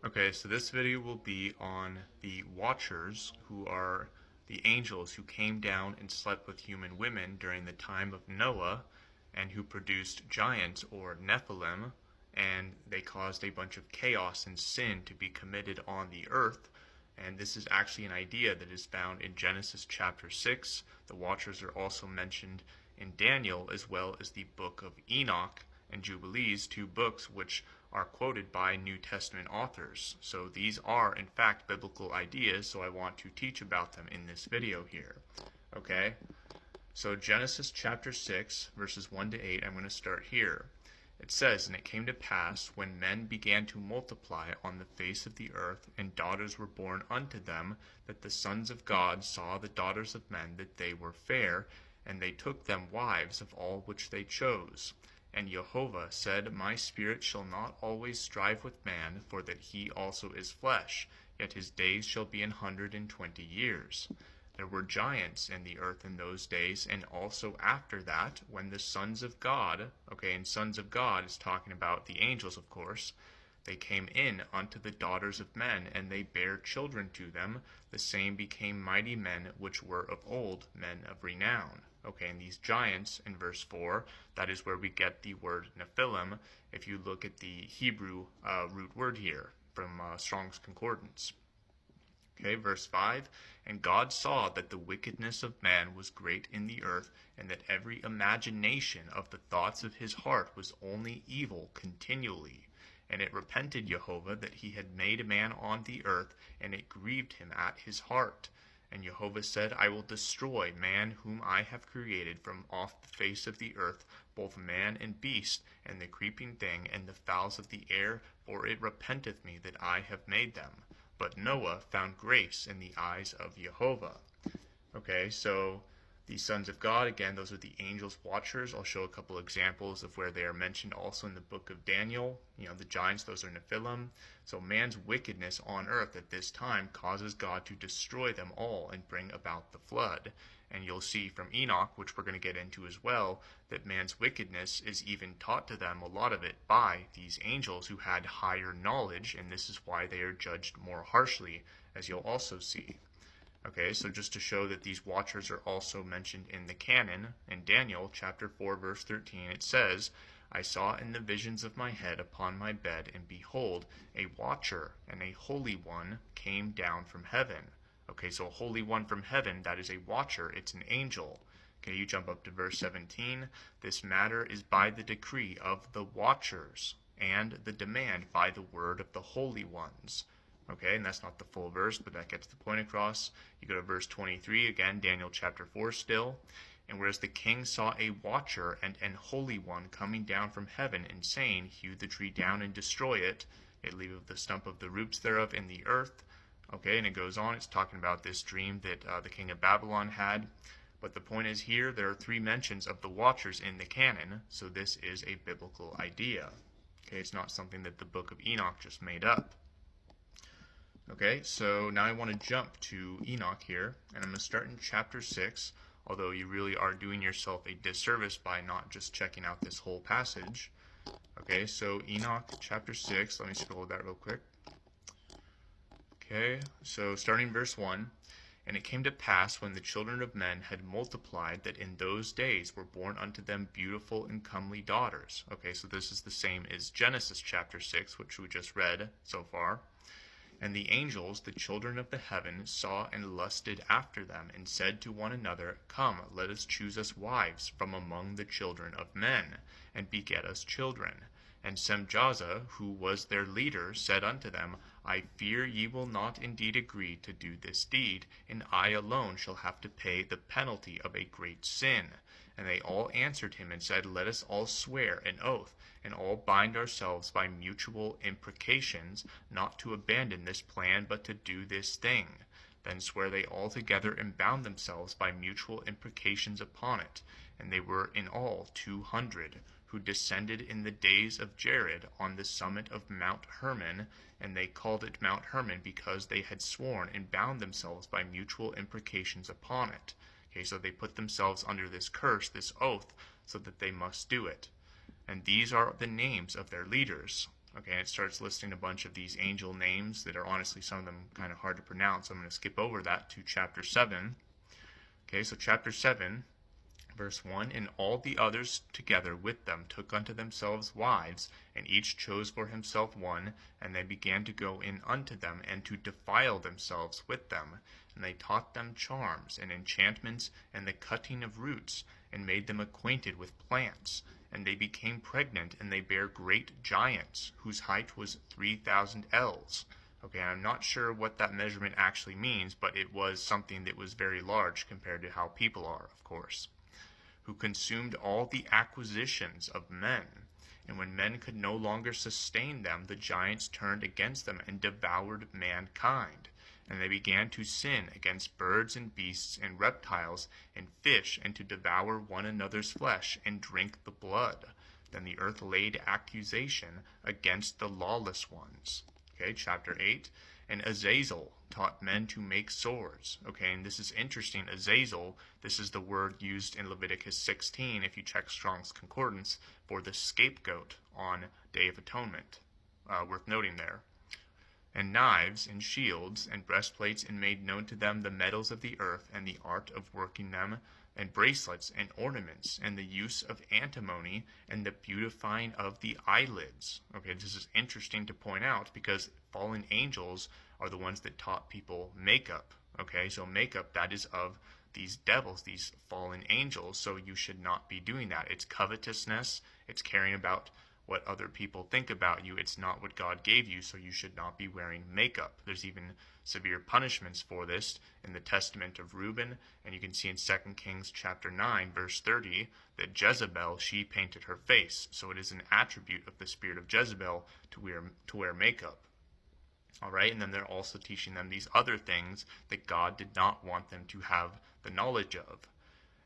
Okay, so this video will be on the Watchers, who are the angels who came down and slept with human women during the time of Noah, and who produced giants or nephilim, and they caused a bunch of chaos and sin to be committed on the earth. And this is actually an idea that is found in Genesis chapter 6. The Watchers are also mentioned in Daniel, as well as the book of Enoch and Jubilees, two books which are quoted by New Testament authors. So these are, in fact, biblical ideas, so I want to teach about them in this video here. Okay? So Genesis chapter 6, verses 1 to 8, I'm going to start here. It says, "And it came to pass, when men began to multiply on the face of the earth, and daughters were born unto them, that the sons of God saw the daughters of men, that they were fair, and they took them wives of all which they chose. And Jehovah said, My spirit shall not always strive with man, for that he also is flesh, yet his days shall be 120 years. There were giants in the earth in those days, and also after that, when the sons of God," okay, and sons of God is talking about the angels, of course, "they came in unto the daughters of men, and they bare children to them. The same became mighty men, which were of old, men of renown." Okay, and these giants, in verse 4, that is where we get the word nephilim, if you look at the Hebrew root word here, from Strong's Concordance. Okay, verse 5, "And God saw that the wickedness of man was great in the earth, and that every imagination of the thoughts of his heart was only evil continually. And it repented Jehovah that he had made man on the earth, and it grieved him at his heart. And Jehovah said, I will destroy man whom I have created from off the face of the earth, both man and beast, and the creeping thing, and the fowls of the air, for it repenteth me that I have made them. But Noah found grace in the eyes of Jehovah." Okay, so the sons of God, again, those are the angels watchers. I'll show a couple examples of where they are mentioned also in the book of Daniel. You know, the giants, those are nephilim. So man's wickedness on earth at this time causes God to destroy them all and bring about the flood. And you'll see from Enoch, which we're going to get into as well, that man's wickedness is even taught to them, a lot of it, by these angels who had higher knowledge, and this is why they are judged more harshly, as you'll also see. Okay, so just to show that these watchers are also mentioned in the canon, in Daniel chapter 4, verse 13, it says, "I saw in the visions of my head upon my bed, and behold, a watcher and a holy one came down from heaven." Okay, so a holy one from heaven, that is a watcher, it's an angel. Okay, you jump up to verse 17, "This matter is by the decree of the watchers, and the demand by the word of the holy ones." Okay, and that's not the full verse, but that gets the point across. You go to verse 23, again, Daniel chapter 4 still. "And whereas the king saw a watcher and an holy one coming down from heaven, and saying, Hew the tree down and destroy it, it leaveth the stump of the roots thereof in the earth." Okay, and it goes on, it's talking about this dream that the king of Babylon had. But the point is here, there are three mentions of the watchers in the canon, so this is a biblical idea. Okay, it's not something that the book of Enoch just made up. Okay, so now I want to jump to Enoch here, and I'm going to start in chapter 6, although you really are doing yourself a disservice by not just checking out this whole passage. Okay, so Enoch chapter 6, let me scroll that real quick. Okay, so starting verse 1, "And it came to pass, when the children of men had multiplied, that in those days were born unto them beautiful and comely daughters." Okay, so this is the same as Genesis chapter 6, which we just read so far. "And the angels, the children of the heaven, saw and lusted after them, and said to one another, Come, let us choose us wives from among the children of men, and beget us children. And Semjaza, who was their leader, said unto them, I fear ye will not indeed agree to do this deed, and I alone shall have to pay the penalty of a great sin. And they all answered him and said, Let us all swear an oath, and all bind ourselves by mutual imprecations, not to abandon this plan, but to do this thing. Then swear they all together, and bound themselves by mutual imprecations upon it. And they were in all 200, who descended in the days of Jared on the summit of Mount Hermon, and they called it Mount Hermon because they had sworn and bound themselves by mutual imprecations upon it. Okay, so they put themselves under this curse, this oath, so that they must do it. And these are the names of their leaders. Okay, it starts listing a bunch of these angel names that are honestly some of them kind of hard to pronounce. I'm going to skip over that to chapter 7. Okay, so chapter 7, verse 1, and all the others together with them took unto themselves wives, and each chose for himself one, and they began to go in unto them, and to defile themselves with them. And they taught them charms, and enchantments, and the cutting of roots, and made them acquainted with plants. And they became pregnant, and they bare great giants, whose height was 3,000 ells. Okay, I'm not sure what that measurement actually means, but it was something that was very large compared to how people are, of course. Who consumed all the acquisitions of men. And when men could no longer sustain them, the giants turned against them and devoured mankind. And they began to sin against birds and beasts and reptiles and fish, and to devour one another's flesh and drink the blood. Then the earth laid accusation against the lawless ones. Okay, chapter 8. And Azazel taught men to make swords. Okay, and this is interesting. Azazel, this is the word used in Leviticus 16, if you check Strong's Concordance, for the scapegoat on Day of Atonement. Worth noting there. And knives and shields and breastplates, and made known to them the metals of the earth, and the art of working them, and bracelets and ornaments, and the use of antimony, and the beautifying of the eyelids. Okay, this is interesting to point out because fallen angels are the ones that taught people makeup. Okay, so makeup, that is of these devils, these fallen angels, so you should not be doing that. It's covetousness, it's caring about what other people think about you. It's not what God gave you, so you should not be wearing makeup. There's even severe punishments for this in the testament of Reuben, and you can see in 2 Kings chapter 9, verse 30, that Jezebel, she painted her face. So it is an attribute of the spirit of Jezebel to wear makeup. All right, and then they're also teaching them these other things that God did not want them to have the knowledge of.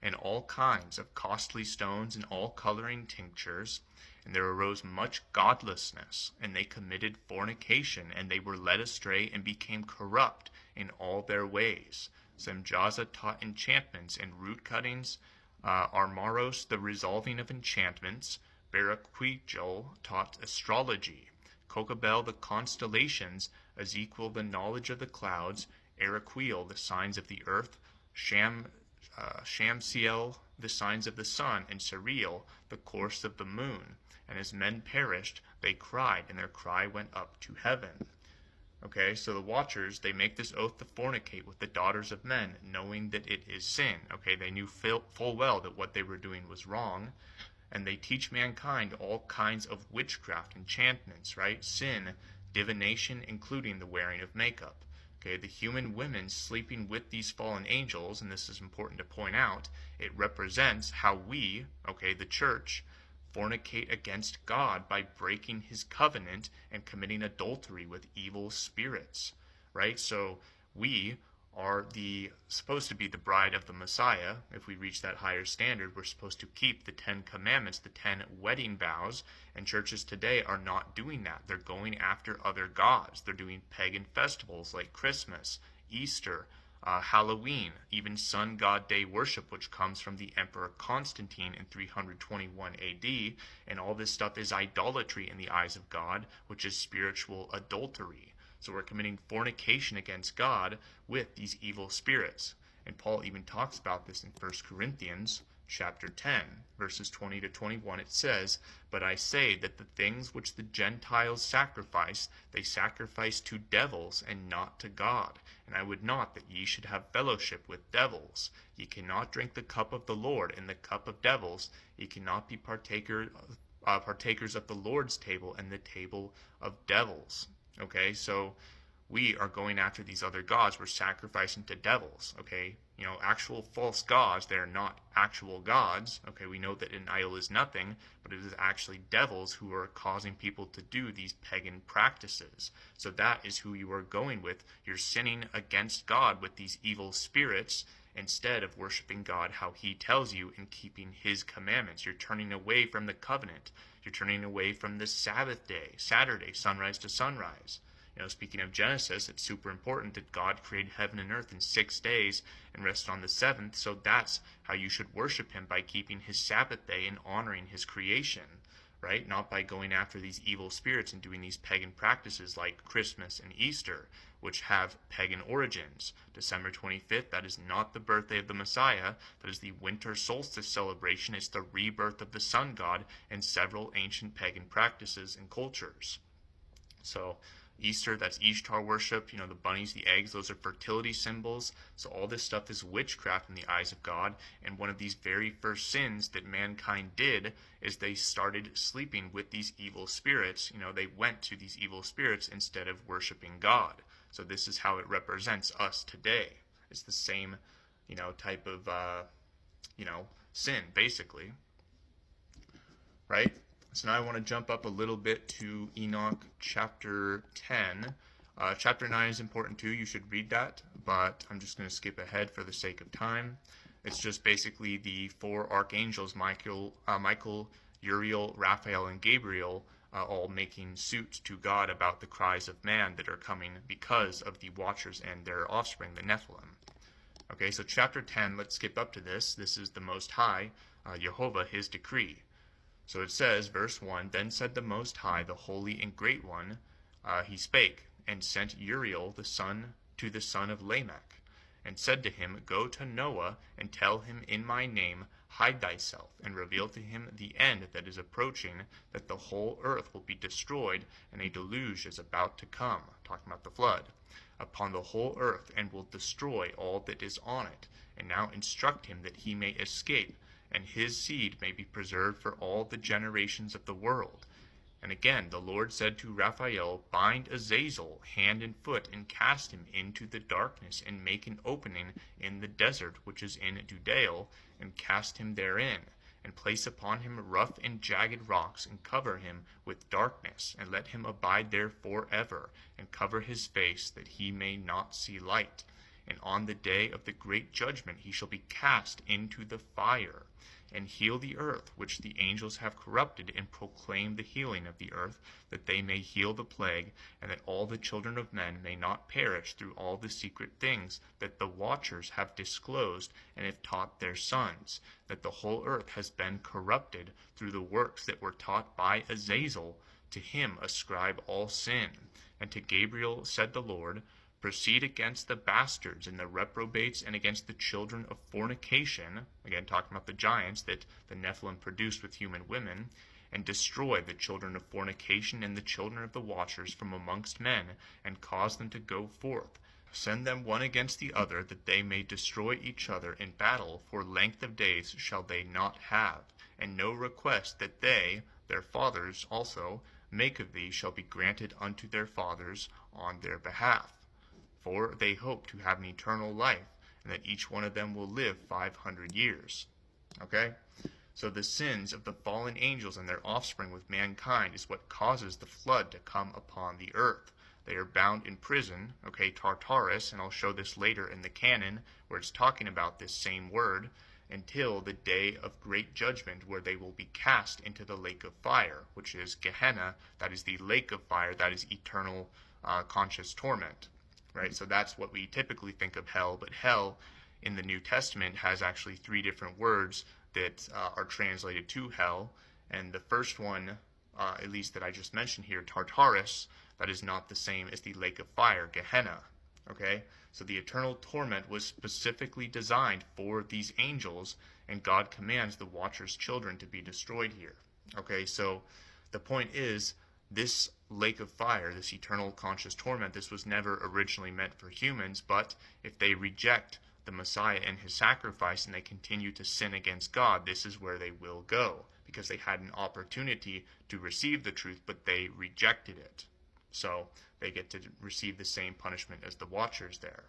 And all kinds of costly stones and all coloring tinctures. And there arose much godlessness, and they committed fornication, and they were led astray and became corrupt in all their ways. Semjaza taught enchantments and root cuttings, Armaros the resolving of enchantments, Baraquijol taught astrology, Kokabel the constellations, Ezekiel the knowledge of the clouds, Araquiel the signs of the earth, Shamsiel the signs of the sun, and Sariel the course of the moon. And as men perished, they cried, and their cry went up to heaven. Okay, so the watchers, they make this oath to fornicate with the daughters of men, knowing that it is sin. Okay, they knew full well that what they were doing was wrong. And they teach mankind all kinds of witchcraft, enchantments, right? Sin, divination, including the wearing of makeup. Okay, the human women sleeping with these fallen angels, and this is important to point out, it represents how we, okay, the church, fornicate against God by breaking his covenant and committing adultery with evil spirits, right? So we are supposed to be the bride of the Messiah. If we reach that higher standard, we're supposed to keep the 10 commandments, the 10 wedding vows, and churches today are not doing that. They're going after other gods. They're doing pagan festivals like Christmas, Easter, Halloween, even sun god day worship, which comes from the Emperor Constantine in 321 AD, and all this stuff is idolatry in the eyes of God, which is spiritual adultery. So we're committing fornication against God with these evil spirits. And Paul even talks about this in 1 Corinthians chapter 10, verses 20 to 21. It says, "But I say that the things which the Gentiles sacrifice, they sacrifice to devils and not to God. And I would not that ye should have fellowship with devils. Ye cannot drink the cup of the Lord and the cup of devils. Ye cannot be partakers of the Lord's table and the table of devils." Okay, so we are going after these other gods. We're sacrificing to devils, okay? You know, actual false gods, they're not actual gods. Okay, we know that an idol is nothing, but it is actually devils who are causing people to do these pagan practices. So that is who you are going with. You're sinning against God with these evil spirits instead of worshiping God how he tells you and keeping his commandments. You're turning away from the covenant. You're turning away from the Sabbath day, Saturday, sunrise to sunrise. You know, speaking of Genesis, it's super important that God created heaven and earth in 6 days and rested on the seventh. So that's how you should worship him, by keeping his Sabbath day and honoring his creation. right? Not by going after these evil spirits and doing these pagan practices like Christmas and Easter, which have pagan origins. December 25th, that is not the birthday of the Messiah. That is the winter solstice celebration. It's the rebirth of the sun god and several ancient pagan practices and cultures. So Easter, that's Ishtar worship, the bunnies, the eggs, those are fertility symbols. So all this stuff is witchcraft in the eyes of God. And one of these very first sins that mankind did is they started sleeping with these evil spirits. They went to these evil spirits instead of worshiping God. So this is how it represents us today. It's the same, type of, sin, basically. Right? So now I want to jump up a little bit to Enoch chapter 10. Chapter 9 is important too. You should read that, but I'm just going to skip ahead for the sake of time. It's just basically the four archangels, Michael, Uriel, Raphael, and Gabriel, all making suit to God about the cries of man that are coming because of the Watchers and their offspring, the Nephilim. Okay, so chapter 10, let's skip up to this. This is the Most High, Jehovah, his decree. So it says, verse 1, Then said the Most High, the Holy and Great One, he spake, and sent Uriel to the son of Lamech, and said to him, Go to Noah, and tell him in my name, Hide thyself, and reveal to him the end that is approaching, that the whole earth will be destroyed, and a deluge is about to come, talking about the flood, upon the whole earth, and will destroy all that is on it. And now instruct him that he may escape, and his seed may be preserved for all the generations of the world. And again the Lord said to Raphael, Bind Azazel hand and foot, and cast him into the darkness, and make an opening in the desert which is in Judea, and cast him therein, and place upon him rough and jagged rocks, and cover him with darkness, and let him abide there forever, and cover his face, that he may not see light. And on the day of the great judgment he shall be cast into the fire, and heal the earth, which the angels have corrupted, and proclaim the healing of the earth, that they may heal the plague, and that all the children of men may not perish through all the secret things that the watchers have disclosed and have taught their sons, that the whole earth has been corrupted through the works that were taught by Azazel. To him ascribe all sin. And to Gabriel said the Lord, Proceed against the bastards and the reprobates, and against the children of fornication, again talking about the giants that the Nephilim produced with human women, and destroy the children of fornication and the children of the watchers from amongst men, and cause them to go forth. Send them one against the other, that they may destroy each other in battle, for length of days shall they not have, and no request that they, their fathers also, make of thee shall be granted unto their fathers on their behalf. For they hope to have an eternal life, and that each one of them will live 500 years. Okay? So the sins of the fallen angels and their offspring with mankind is what causes the flood to come upon the earth. They are bound in prison, okay, tartarus, and I'll show this later in the canon, where it's talking about this same word, until the day of great judgment, where they will be cast into the lake of fire, which is Gehenna. That is the lake of fire, that is eternal conscious torment. Right, so that's what we typically think of hell, but hell in the New Testament has actually three different words that are translated to hell, and the first one, at least that I just mentioned here, tartarus, that is not the same as the lake of fire, Gehenna. Okay, so the eternal torment was specifically designed for these angels, and God commands the Watcher's children to be destroyed here. Okay, so the point is, this lake of fire, this eternal conscious torment, this was never originally meant for humans, but if they reject the Messiah and his sacrifice and they continue to sin against God, this is where they will go, because they had an opportunity to receive the truth, but they rejected it. So they get to receive the same punishment as the Watchers there.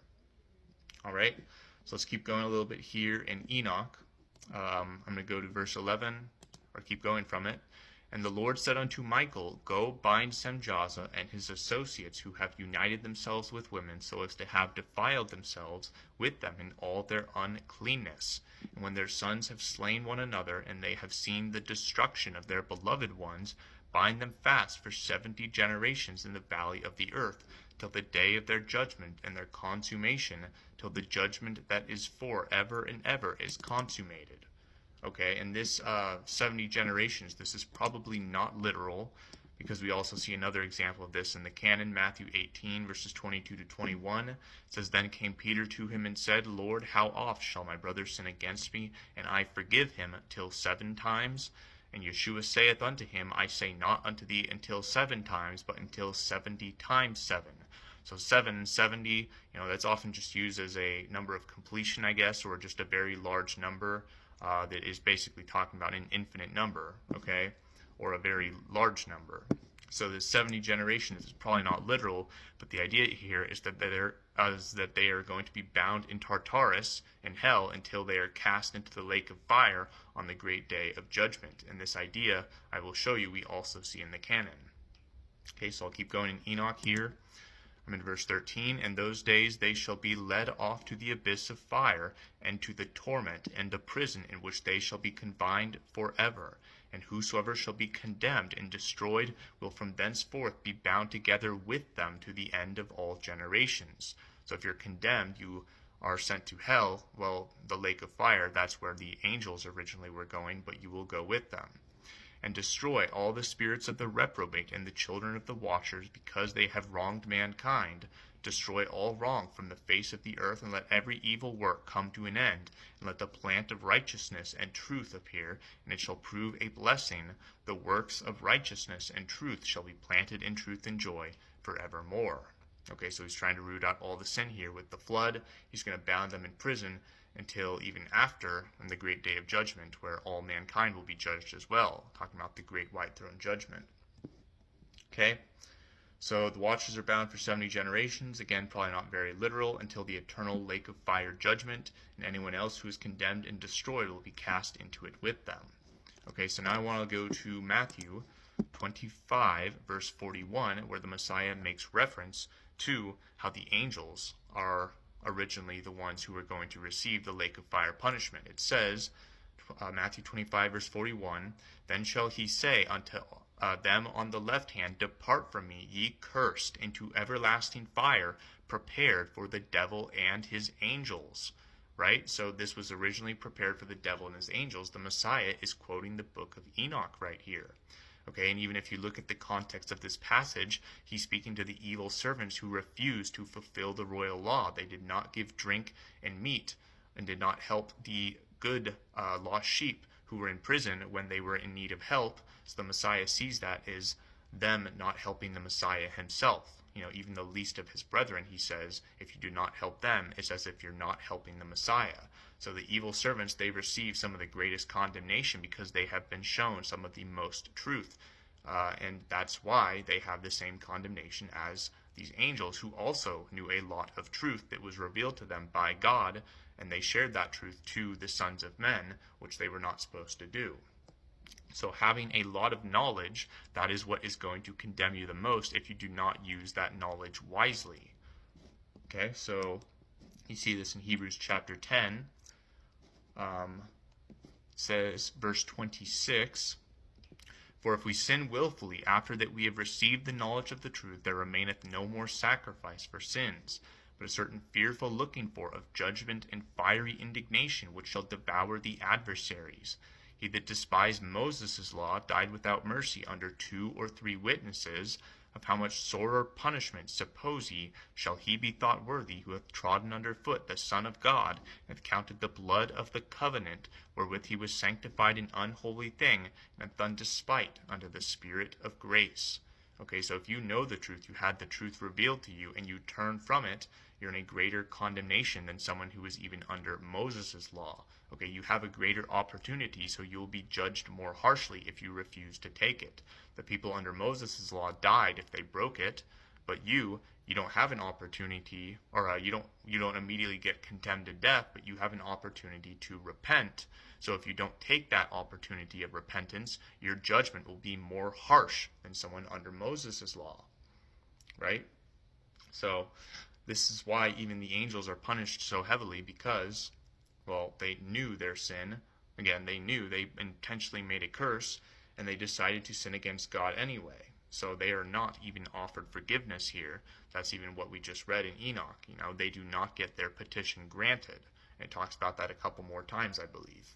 All right, so let's keep going a little bit here in Enoch. I'm going to go to verse 11, or keep going from it. And the Lord said unto Michael, Go bind Semjaza and his associates, who have united themselves with women, so as to have defiled themselves with them in all their uncleanness. And when their sons have slain one another, and they have seen the destruction of their beloved ones, bind them fast for 70 generations in the valley of the earth, till the day of their judgment and their consummation, till the judgment that is for ever and ever is consummated. Okay, and this 70 generations, this is probably not literal, because we also see another example of this in the canon, Matthew 18, verses 22 to 21. It says, Then came Peter to him and said, Lord, how oft shall my brother sin against me, and I forgive him, till 7 times? And Yeshua saith unto him, I say not unto thee until 7 times, but until 70 times 7. So 7, 70, that's often just used as a number of completion, I guess, or just a very large number that is basically talking about an infinite number, okay, or a very large number. So the 70 generations is probably not literal, but the idea here is that they are going to be bound in Tartarus, in hell, until they are cast into the lake of fire on the great day of judgment. And this idea, I will show you, we also see in the canon. Okay, so I'll keep going in Enoch here. I'm in verse 13, And those days they shall be led off to the abyss of fire, and to the torment, and the prison in which they shall be confined forever. And whosoever shall be condemned and destroyed will from thenceforth be bound together with them to the end of all generations. So if you're condemned, you are sent to hell. Well, the lake of fire, that's where the angels originally were going, but you will go with them. And destroy all the spirits of the reprobate and the children of the watchers, because they have wronged mankind. Destroy all wrong from the face of the earth, and let every evil work come to an end. And let the plant of righteousness and truth appear, and it shall prove a blessing. The works of righteousness and truth shall be planted in truth and joy forevermore. Okay, so he's trying to root out all the sin here with the flood. He's going to bound them in prison until even after the great day of judgment, where all mankind will be judged as well, talking about the great white throne judgment. Okay, so the watchers are bound for 70 generations, again, probably not very literal, until the eternal lake of fire judgment, and anyone else who is condemned and destroyed will be cast into it with them. Okay, so now I want to go to Matthew 25, verse 41, where the Messiah makes reference to how the angels are originally the ones who are going to receive the lake of fire punishment. It says, Matthew 25, verse 41, Then shall he say unto them on the left hand, Depart from me, ye cursed, into everlasting fire, prepared for the devil and his angels. Right? So this was originally prepared for the devil and his angels. The Messiah is quoting the book of Enoch right here. Okay, and even if you look at the context of this passage, he's speaking to the evil servants who refused to fulfill the royal law. They did not give drink and meat, and did not help the good lost sheep who were in prison when they were in need of help. So the Messiah sees that as them not helping the Messiah himself. Even the least of his brethren, he says, if you do not help them, it's as if you're not helping the Messiah. So the evil servants, they receive some of the greatest condemnation because they have been shown some of the most truth. And that's why they have the same condemnation as these angels, who also knew a lot of truth that was revealed to them by God, and they shared that truth to the sons of men, which they were not supposed to do. So having a lot of knowledge, that is what is going to condemn you the most if you do not use that knowledge wisely. Okay, so you see this in Hebrews chapter 10. Says, verse 26, For if we sin willfully after that we have received the knowledge of the truth, there remaineth no more sacrifice for sins, but a certain fearful looking for of judgment and fiery indignation, which shall devour the adversaries. He that despised Moses' law died without mercy under 2 or 3 witnesses. Of how much sorer punishment, suppose ye, shall he be thought worthy, who hath trodden under foot the Son of God, and hath counted the blood of the covenant, wherewith he was sanctified an unholy thing, and hath done despite unto the Spirit of grace. Okay, so if you know the truth, you had the truth revealed to you, and you turn from it, you're in a greater condemnation than someone who was even under Moses' law. Okay, you have a greater opportunity, so you'll be judged more harshly if you refuse to take it. The people under Moses' law died if they broke it, but you don't have an opportunity, or you don't immediately get condemned to death, but you have an opportunity to repent. So if you don't take that opportunity of repentance, your judgment will be more harsh than someone under Moses' law, right? So this is why even the angels are punished so heavily, because, well, they knew their sin. Again, they intentionally made a curse, and they decided to sin against God anyway. So they are not even offered forgiveness here. That's even what we just read in Enoch. They do not get their petition granted. And it talks about that a couple more times, I believe.